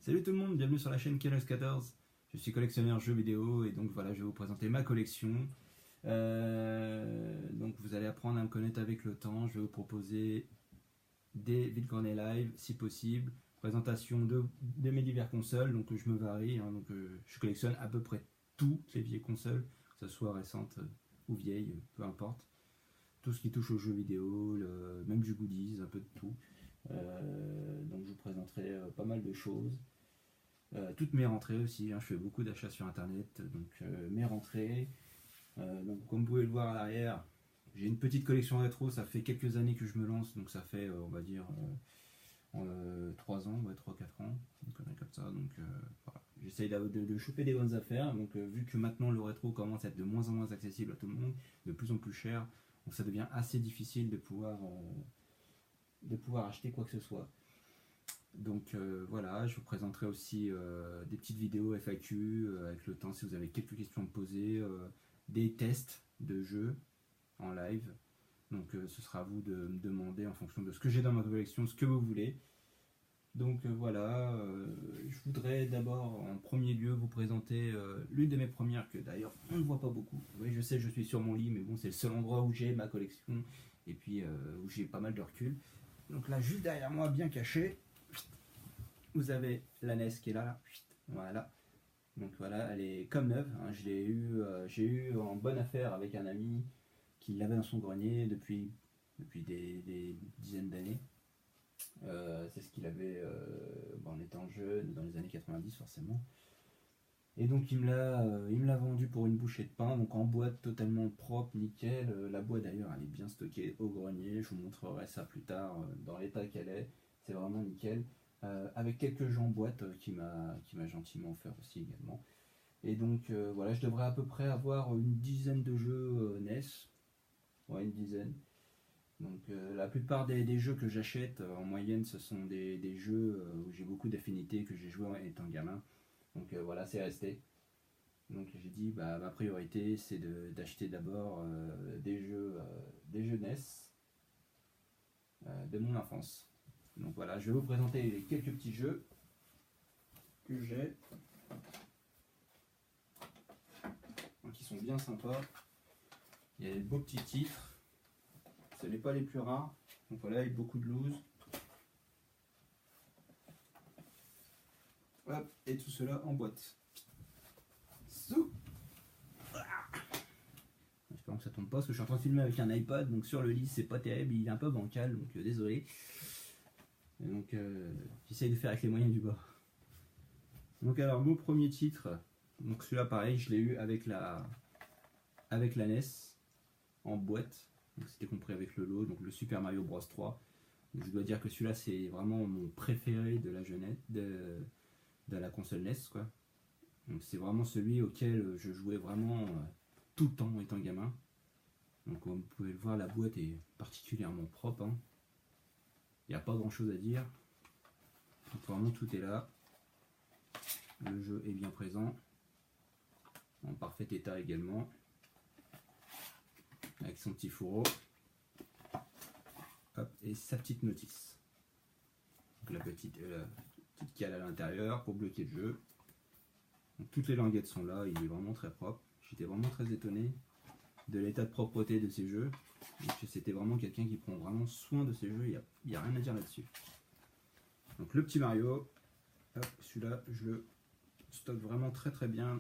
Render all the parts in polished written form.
Salut tout le monde, bienvenue sur la chaîn Kenos14. Je suis collectionneur jeux vidéo et donc voilà, je vais vous présenter ma collection. Donc vous allez apprendre à me connaître avec le temps. Je vais vous proposer des Villecornet live si possible, présentation de mes diverses consoles. Donc je me varie, hein, je collectionne à peu près toutes les vieilles consoles, que ce soit récentes ou vieilles, peu importe. Tout ce qui touche aux jeux vidéo, même du goodies, un peu de tout. Donc je vous présenterai pas mal de choses. Toutes mes rentrées aussi, hein, je fais beaucoup d'achats sur internet, donc mes rentrées. Donc comme vous pouvez le voir à l'arrière, j'ai une petite collection rétro, ça fait quelques années que je me lance, donc ça fait on va dire 3 ans, ouais, 3-4 ans, une connerie comme ça. Donc voilà. J'essaye de choper des bonnes affaires, donc vu que maintenant le rétro commence à être de moins en moins accessible à tout le monde, de plus en plus cher, donc ça devient assez difficile de pouvoir acheter quoi que ce soit. Donc voilà, je vous présenterai aussi des petites vidéos FAQ avec le temps si vous avez quelques questions à me poser, des tests de jeux en live. Donc ce sera à vous de me demander en fonction de ce que j'ai dans ma collection, ce que vous voulez. Donc voilà, je voudrais d'abord en premier lieu vous présenter l'une de mes premières que d'ailleurs on ne voit pas beaucoup. Oui, je sais, je suis sur mon lit, mais bon, c'est le seul endroit où j'ai ma collection et puis où j'ai pas mal de recul. Donc là, juste derrière moi, bien caché, vous avez la NES qui est là, voilà. Donc voilà, elle est comme neuve, hein. J'ai eu en bonne affaire avec un ami qui l'avait dans son grenier depuis des dizaines d'années. C'est ce qu'il avait en étant jeune, dans les années 90 forcément. Et donc il me l'a vendu pour une bouchée de pain, donc en boîte totalement propre, nickel. La boîte d'ailleurs elle est bien stockée au grenier, je vous montrerai ça plus tard dans l'état qu'elle est. C'est vraiment nickel. Avec quelques jeux en boîte qui m'a gentiment offert aussi également. Et donc voilà, je devrais à peu près avoir une dizaine de jeux NES. Ouais, une dizaine. Donc la plupart des jeux que j'achète en moyenne ce sont des jeux où j'ai beaucoup d'affinités, que j'ai joué en étant gamin. Donc voilà, c'est resté. Donc j'ai dit bah ma priorité c'est d'acheter d'abord des jeux NES de mon enfance. Donc voilà, je vais vous présenter les quelques petits jeux que j'ai, qui sont bien sympas. Il y a des beaux petits titres, ce n'est pas les plus rares. Donc voilà, avec beaucoup de loose. Hop, et tout cela en boîte. J'espère que ça tombe pas parce que je suis en train de filmer avec un iPad, donc sur le lit c'est pas terrible, il est un peu bancal, donc désolé. Et donc j'essaye de faire avec les moyens du bord. Donc alors mon premier titre, donc celui-là pareil, je l'ai eu avec la NES en boîte, donc c'était compris avec le lot, donc le Super Mario Bros 3. Donc, je dois dire que celui-là c'est vraiment mon préféré de la jeunesse, de la console NES quoi. Donc c'est vraiment celui auquel je jouais vraiment tout le temps étant gamin. Donc comme vous pouvez le voir, la boîte est particulièrement propre, hein. Il n'y a pas grand chose à dire. Donc vraiment tout est là. Le jeu est bien présent, en parfait état également, avec son petit fourreau. Hop, et sa petite notice. Donc la petite cale à l'intérieur pour bloquer le jeu. Donc toutes les languettes sont là, il est vraiment très propre. J'étais vraiment très étonné de l'état de propreté de ces jeux. C'était vraiment quelqu'un qui prend vraiment soin de ces jeux, il n'y a rien à dire là-dessus. Donc le petit Mario, celui-là je le stocke vraiment très très bien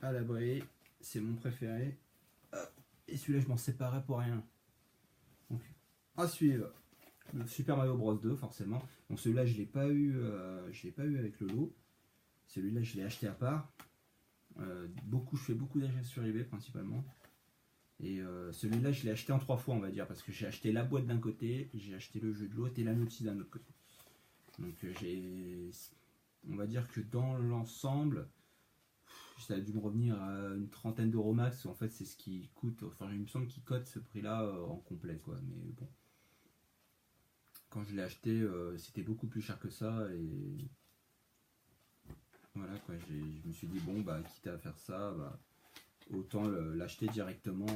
à l'abri, c'est mon préféré. Et celui-là je m'en séparais pour rien. Donc à suivre, le Super Mario Bros 2 forcément. Donc celui-là je l'ai pas eu avec le lot. Celui-là je l'ai acheté à part. Je fais beaucoup d'achats sur eBay principalement. Et celui-là je l'ai acheté en 3 fois on va dire, parce que j'ai acheté la boîte d'un côté, j'ai acheté le jeu de l'autre et la notice d'un autre côté. Donc on va dire que dans l'ensemble ça a dû me revenir à une trentaine d'euros max. En fait c'est ce qui coûte, enfin il me semble qu'il cote ce prix là en complet quoi, mais bon, quand je l'ai acheté c'était beaucoup plus cher que ça. Et voilà quoi, je me suis dit bon bah quitte à faire ça, bah, autant l'acheter directement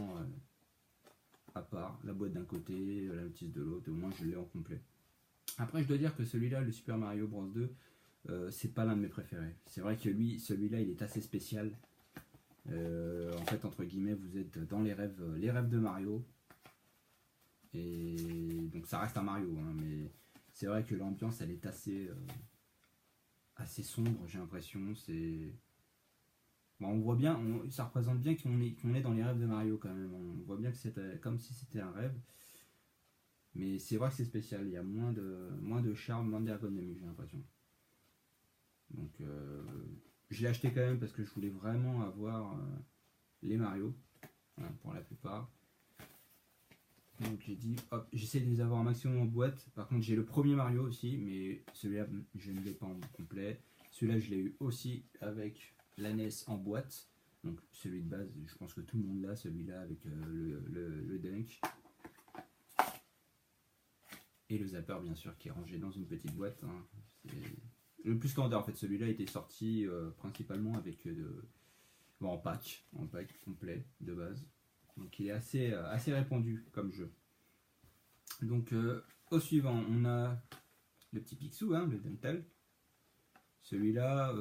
à part, la boîte d'un côté, la notice de l'autre, au moins je l'ai en complet. Après je dois dire que celui-là, le Super Mario Bros 2, c'est pas l'un de mes préférés. C'est vrai que celui-là, il est assez spécial. En fait, entre guillemets, vous êtes dans les rêves de Mario. Et donc ça reste un Mario, hein, mais c'est vrai que l'ambiance, elle est assez sombre, j'ai l'impression. Bon, on voit bien, ça représente bien qu'on est dans les rêves de Mario quand même. On voit bien que c'est comme si c'était un rêve. Mais c'est vrai que c'est spécial, il y a moins de charme, moins d'ergonomie, j'ai l'impression. Donc je l'ai acheté quand même parce que je voulais vraiment avoir les Mario, hein, pour la plupart. Donc j'ai dit, hop, j'essaie de les avoir un maximum en boîte. Par contre, j'ai le premier Mario aussi, mais celui-là, je ne l'ai pas en complet. Celui-là, je l'ai eu aussi avec la NES en boîte. Donc celui de base, je pense que tout le monde l'a, celui-là avec le Dunk. Et le zapper, bien sûr, qui est rangé dans une petite boîte. Hein. Le plus standard, en fait, celui-là était sorti principalement avec en pack complet de base. Donc il est assez répandu comme jeu. Donc au suivant, on a le petit Picsou, hein, le Dental. Celui-là,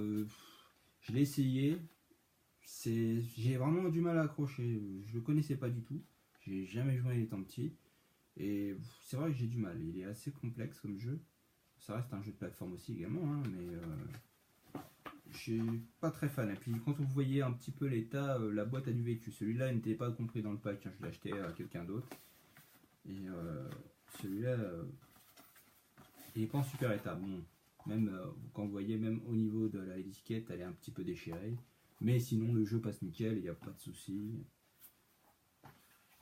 je l'ai essayé. J'ai vraiment du mal à accrocher. Je le connaissais pas du tout. J'ai jamais joué étant petit. Et c'est vrai que j'ai du mal. Il est assez complexe comme jeu. Ça reste un jeu de plateforme aussi également, hein, mais je suis pas très fan. Et puis quand vous voyez un petit peu l'état, la boîte a du vécu. Celui-là n'était pas compris dans le pack, hein, je l'ai acheté à quelqu'un d'autre. Et celui-là, il est pas en super état. Bon, même quand vous voyez, même au niveau de la étiquette, elle est un petit peu déchirée. Mais sinon, le jeu passe nickel, il n'y a pas de souci.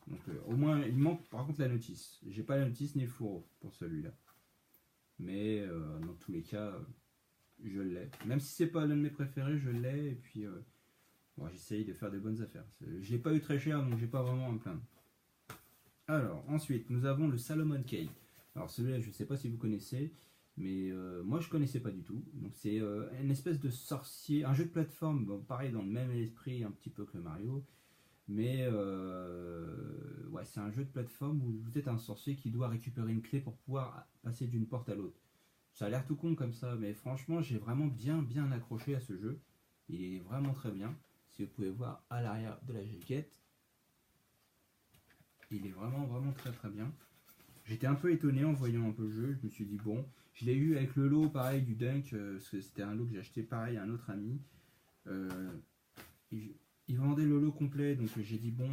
Donc au moins, il manque par contre la notice. J'ai pas la notice ni le fourreau pour celui-là. Mais dans tous les cas, je l'ai. Même si c'est pas l'un de mes préférés, je l'ai. Et puis, bon, j'essaye de faire des bonnes affaires. Je l'ai pas eu très cher, donc j'ai pas vraiment à me plaindre. Alors, ensuite, nous avons le Salomon Key. Alors, celui-là, je sais pas si vous connaissez, mais moi, je connaissais pas du tout. Donc, c'est une espèce de sorcier, un jeu de plateforme, bon, pareil, dans le même esprit, un petit peu que Mario. Mais ouais, c'est un jeu de plateforme où vous êtes un sorcier qui doit récupérer une clé pour pouvoir passer d'une porte à l'autre. Ça a l'air tout con comme ça, mais franchement, j'ai vraiment bien accroché à ce jeu. Il est vraiment très bien. Si vous pouvez voir à l'arrière de la jaquette, il est vraiment très bien. J'étais un peu étonné en voyant un peu le jeu. Je me suis dit, bon, je l'ai eu avec le lot pareil du Dunk, parce que c'était un lot que j'ai acheté pareil à un autre ami. Il vendait le lot complet, donc j'ai dit, bon,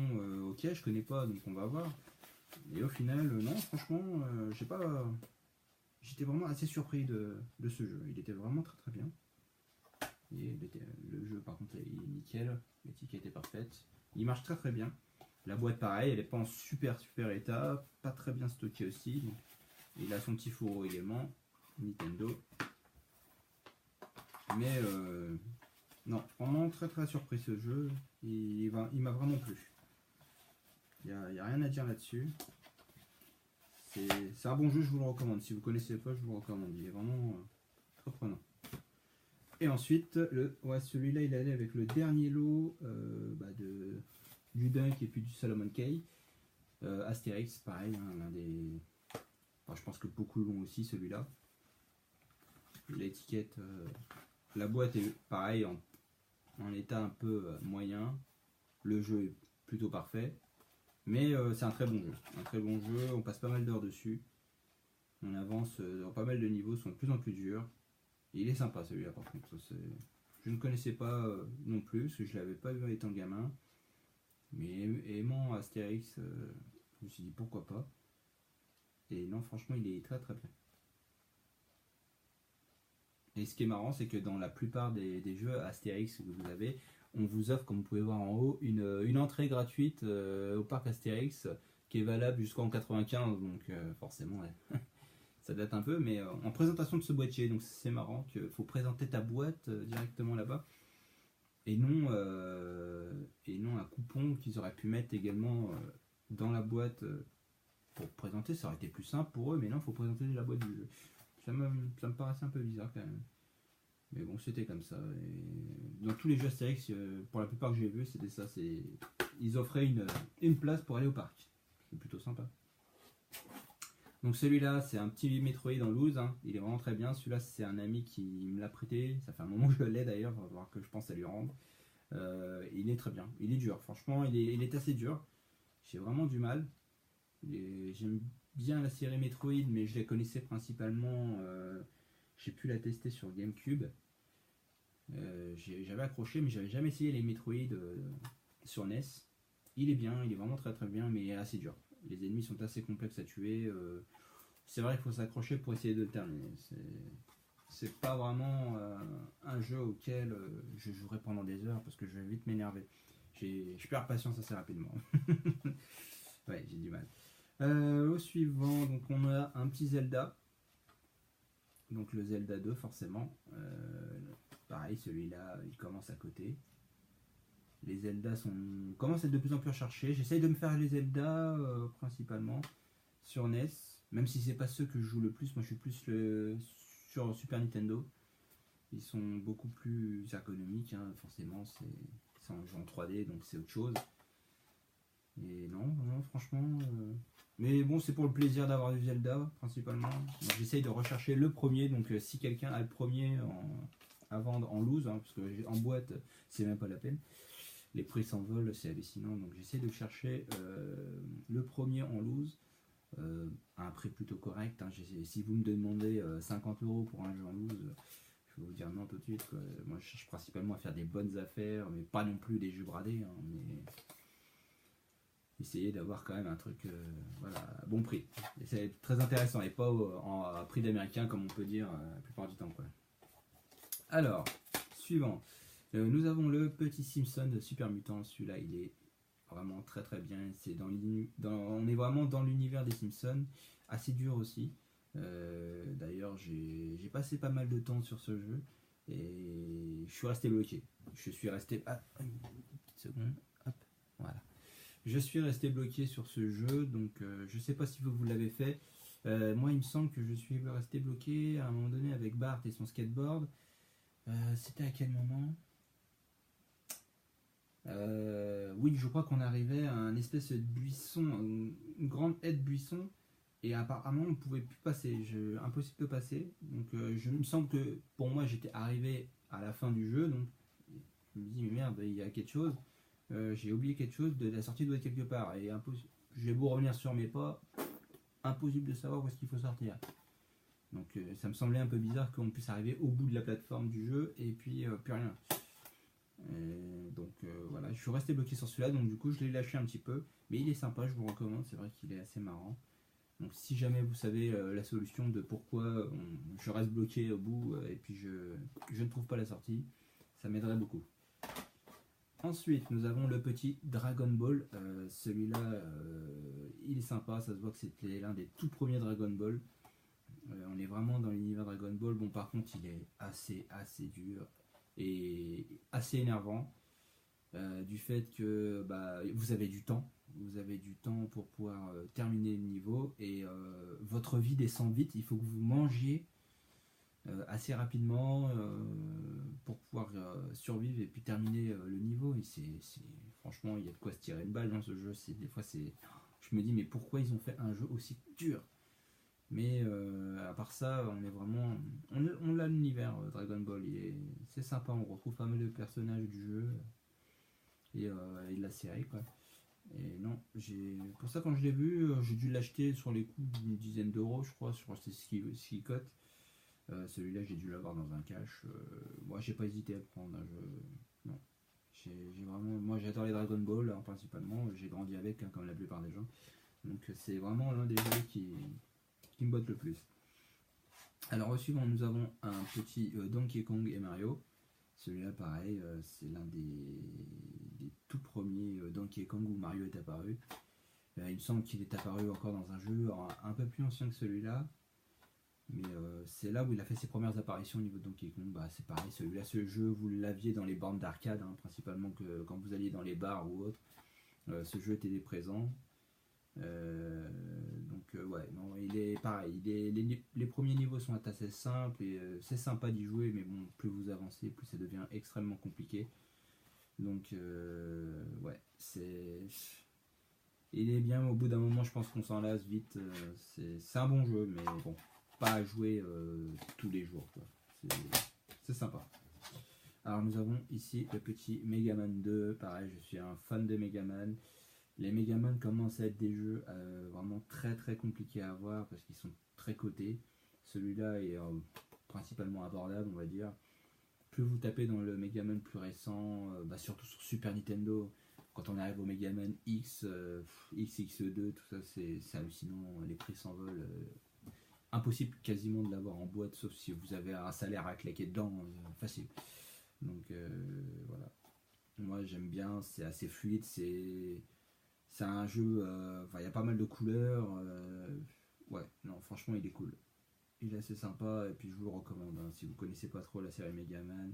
ok, je connais pas, donc on va voir. Et au final, non, franchement, j'étais vraiment assez surpris de ce jeu. Il était vraiment très bien. Et le jeu, par contre, il est nickel. L'étiquette est parfaite. Il marche très bien. La boîte, pareil, elle n'est pas en super état. Pas très bien stockée aussi. Donc, il a son petit fourreau également. Nintendo. Mais non, vraiment très surpris ce jeu. Il m'a vraiment plu. Il n'y a rien à dire là-dessus. C'est un bon jeu, je vous le recommande. Si vous ne connaissez pas, je vous le recommande. Il est vraiment très prenant. Et ensuite, celui-là, il allait avec le dernier lot du Dunk et puis du Salomon Key. Astérix, pareil, hein, l'un des. Enfin, je pense que beaucoup l'ont aussi, celui-là. L'étiquette, la boîte est pareil, en état un peu moyen. Le jeu est plutôt parfait. Mais c'est un très bon jeu. Un très bon jeu, on passe pas mal d'heures dessus. On avance dans pas mal de niveaux, sont de plus en plus durs. Et il est sympa celui-là par contre. Je ne connaissais pas non plus, parce que je l'avais pas vu étant gamin. Mais aimant Astérix, je me suis dit pourquoi pas. Et non, franchement, il est très bien. Et ce qui est marrant, c'est que dans la plupart des jeux Astérix que vous avez, on vous offre, comme vous pouvez voir en haut, une entrée gratuite au parc Astérix qui est valable jusqu'en 95. Donc forcément, ouais. Ça date un peu, mais en présentation de ce boîtier. Donc c'est marrant qu'il faut présenter ta boîte directement là-bas. Et non un coupon qu'ils auraient pu mettre également dans la boîte pour présenter. Ça aurait été plus simple pour eux, mais non, il faut présenter la boîte du jeu. Ça me paraissait un peu bizarre quand même. Mais bon, c'était comme ça. Et dans tous les jeux Astérix, pour la plupart que j'ai vus, c'était ça. Ils offraient une place pour aller au parc. C'est plutôt sympa. Donc celui-là, c'est un petit Metroid en loose, hein. Il est vraiment très bien. Celui-là, c'est un ami qui me l'a prêté. Ça fait un moment que je l'ai d'ailleurs, il va falloir que je pense à lui rendre. Il est très bien. Il est dur, franchement, il est assez dur. J'ai vraiment du mal. J'aime bien la série Metroid, mais je la connaissais principalement. J'ai pu la tester sur GameCube. J'avais accroché, mais j'avais jamais essayé les Metroid sur NES. Il est bien, il est vraiment très très bien, mais il est assez dur. Les ennemis sont assez complexes à tuer. C'est vrai qu'il faut s'accrocher pour essayer de le terminer. C'est pas vraiment un jeu auquel je jouerai pendant des heures parce que je vais vite m'énerver. Je perds patience assez rapidement. Ouais, j'ai du mal. Au suivant, donc on a un petit Zelda. Donc le Zelda 2 forcément. Pareil, celui-là, il commence à côté. Les Zelda commencent à être de plus en plus recherchés. J'essaye de me faire les Zelda principalement sur NES. Même si c'est pas ceux que je joue le plus. Moi je suis plus sur Super Nintendo. Ils sont beaucoup plus ergonomiques, hein, forcément. C'est un jeu en 3D, donc c'est autre chose. Et non, franchement. Mais bon, c'est pour le plaisir d'avoir du Zelda, principalement. J'essaye de rechercher le premier, donc si quelqu'un a le premier à vendre en loose, hein, parce que en boîte, c'est même pas la peine. Les prix s'envolent, c'est hallucinant. Donc j'essaie de chercher le premier en loose. À un prix plutôt correct, hein. Si vous me demandez 50 € pour un jeu en loose, je vais vous dire non tout de suite, quoi. Moi je cherche principalement à faire des bonnes affaires, mais pas non plus des jeux bradés, hein, mais essayer d'avoir quand même un truc voilà, à bon prix. Et c'est très intéressant et pas en prix d'américain comme on peut dire la plupart du temps, quoi. Alors, suivant. Nous avons le petit Simpson de Super Mutant. Celui-là, il est vraiment très très bien. On est vraiment dans l'univers des Simpsons. Assez dur aussi. D'ailleurs, j'ai passé pas mal de temps sur ce jeu. Et je suis resté bloqué. Je suis resté... Ah, une petite seconde. Hop, voilà. Je suis resté bloqué sur ce jeu. Donc, je sais pas si vous l'avez fait. Moi, il me semble que je suis resté bloqué à un moment donné avec Bart et son skateboard. C'était à quel moment? Oui, je crois qu'on arrivait à un espèce de buisson, une grande haie de buisson, et apparemment on pouvait plus passer, impossible de passer. Donc je me semble que pour moi j'étais arrivé à la fin du jeu, donc je me dis mais merde, il y a quelque chose, j'ai oublié quelque chose, la sortie doit être quelque part, et j'ai beau revenir sur mes pas, impossible de savoir où est-ce qu'il faut sortir. Donc ça me semblait un peu bizarre qu'on puisse arriver au bout de la plateforme du jeu et puis plus rien. Donc voilà, je suis resté bloqué sur celui-là, donc du coup je l'ai lâché un petit peu, mais il est sympa, je vous recommande, c'est vrai qu'il est assez marrant. Donc si jamais vous savez la solution de pourquoi je reste bloqué au bout et puis je ne trouve pas la sortie, ça m'aiderait beaucoup. Ensuite nous avons le petit Dragon Ball, celui-là il est sympa, ça se voit que c'était l'un des tout premiers Dragon Ball. On est vraiment dans l'univers Dragon Ball, bon par contre il est assez dur et assez énervant du fait que vous avez du temps. Vous avez du temps pour pouvoir terminer le niveau et votre vie descend vite. Il faut que vous mangiez assez rapidement pour pouvoir survivre et puis terminer le niveau. Et franchement, il y a de quoi se tirer une balle dans ce jeu. Des fois, je me dis, mais pourquoi ils ont fait un jeu aussi dur? Mais à part ça, on est vraiment. On a l'univers Dragon Ball. C'est sympa, on retrouve pas mal de personnages du jeu et de la série, quoi. Et non, pour ça, quand je l'ai vu, j'ai dû l'acheter sur les coups d'une dizaine d'euros, je crois, sur ces Skicote. Celui-là, j'ai dû l'avoir dans un cash. Moi, j'ai pas hésité à le prendre. Non. Moi, j'adore les Dragon Ball, hein, principalement. J'ai grandi avec, hein, comme la plupart des gens. Donc, c'est vraiment l'un des jeux qui me botte le plus. Alors, au suivant, nous avons un petit Donkey Kong et Mario. Celui-là, pareil, c'est l'un des tout premiers Donkey Kong où Mario est apparu. Il me semble qu'il est apparu encore dans un jeu un peu plus ancien que celui-là. Mais c'est là où il a fait ses premières apparitions au niveau de Donkey Kong. C'est pareil, ce jeu, vous l'aviez dans les bornes d'arcade, hein, principalement quand vous alliez dans les bars ou autres. Ce jeu était présent. Ouais, non, il est pareil. Les premiers niveaux sont assez simples et c'est sympa d'y jouer, mais bon, plus vous avancez, plus ça devient extrêmement compliqué. Donc, ouais, Il est bien, au bout d'un moment, je pense qu'on s'en lasse vite. C'est un bon jeu, mais bon, pas à jouer tous les jours, quoi. C'est sympa. Alors nous avons ici le petit Megaman 2. Pareil, je suis un fan de Megaman. Les Megaman commencent à être des jeux vraiment très très compliqués à avoir parce qu'ils sont très cotés. Celui-là est principalement abordable, on va dire. Plus vous tapez dans le Megaman plus récent, surtout sur Super Nintendo, quand on arrive au Megaman X, XX2, tout ça, c'est hallucinant. Les prix s'envolent. Impossible quasiment de l'avoir en boîte, sauf si vous avez un salaire à claquer dedans, facile. Donc voilà. Moi j'aime bien, c'est assez fluide, c'est un jeu, il y a pas mal de couleurs. Ouais, non, franchement, il est cool. Il est assez sympa, et puis je vous le recommande. Hein, si vous connaissez pas trop la série Megaman,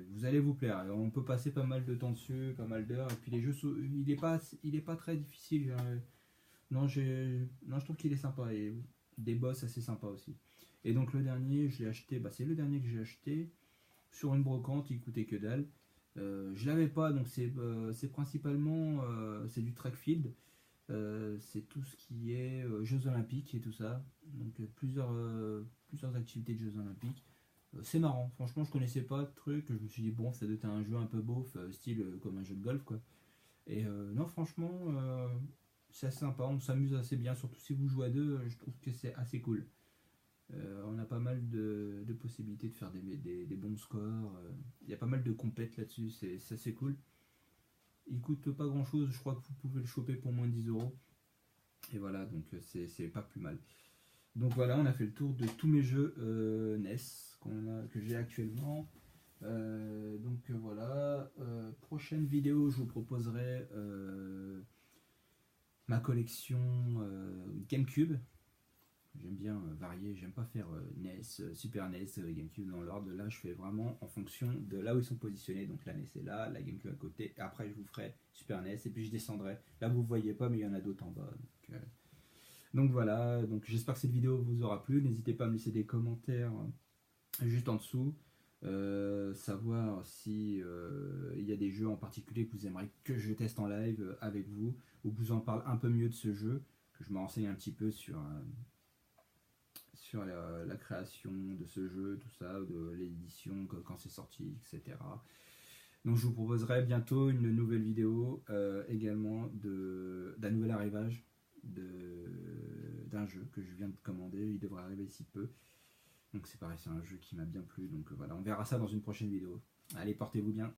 vous allez vous plaire. Alors, on peut passer pas mal de temps dessus, pas mal d'heures, et puis les jeux, il est pas très difficile. Non, non, je trouve qu'il est sympa, et des boss assez sympas aussi. Et donc le dernier, je l'ai acheté, c'est le dernier que j'ai acheté sur une brocante, il coûtait que dalle. Je l'avais pas, donc c'est principalement c'est du track field. C'est tout ce qui est Jeux Olympiques et tout ça. Donc plusieurs activités de Jeux Olympiques. C'est marrant, franchement je connaissais pas de truc. Je me suis dit bon, ça doit être un jeu un peu beauf, style comme un jeu de golf quoi. Et non, franchement, c'est assez sympa, on s'amuse assez bien, surtout si vous jouez à deux, je trouve que c'est assez cool. On a pas mal de possibilités de faire des bons scores. Il y a pas mal de compètes là-dessus, c'est assez cool. Il coûte pas grand chose, je crois que vous pouvez le choper pour moins de 10 euros. Et voilà, donc c'est pas plus mal. Donc voilà, on a fait le tour de tous mes jeux NES que j'ai actuellement. Donc voilà, prochaine vidéo, je vous proposerai ma collection GameCube. J'aime bien varier, j'aime pas faire NES, Super NES, GameCube dans l'ordre. Là, je fais vraiment en fonction de là où ils sont positionnés. Donc la NES est là, la GameCube à côté. Et après, je vous ferai Super NES et puis je descendrai. Là, vous voyez pas, mais il y en a d'autres en bas. Donc voilà, donc j'espère que cette vidéo vous aura plu. N'hésitez pas à me laisser des commentaires juste en dessous. Savoir si il y a des jeux en particulier que vous aimeriez que je teste en live avec vous, ou que je vous en parle un peu mieux de ce jeu, que je me renseigne un petit peu sur la création de ce jeu, tout ça, de l'édition, quand c'est sorti, etc. Donc je vous proposerai bientôt une nouvelle vidéo également d'un nouvel arrivage d'un jeu que je viens de commander. Il devrait arriver d'ici peu. Donc c'est pareil, c'est un jeu qui m'a bien plu. Donc voilà, on verra ça dans une prochaine vidéo. Allez, portez-vous bien.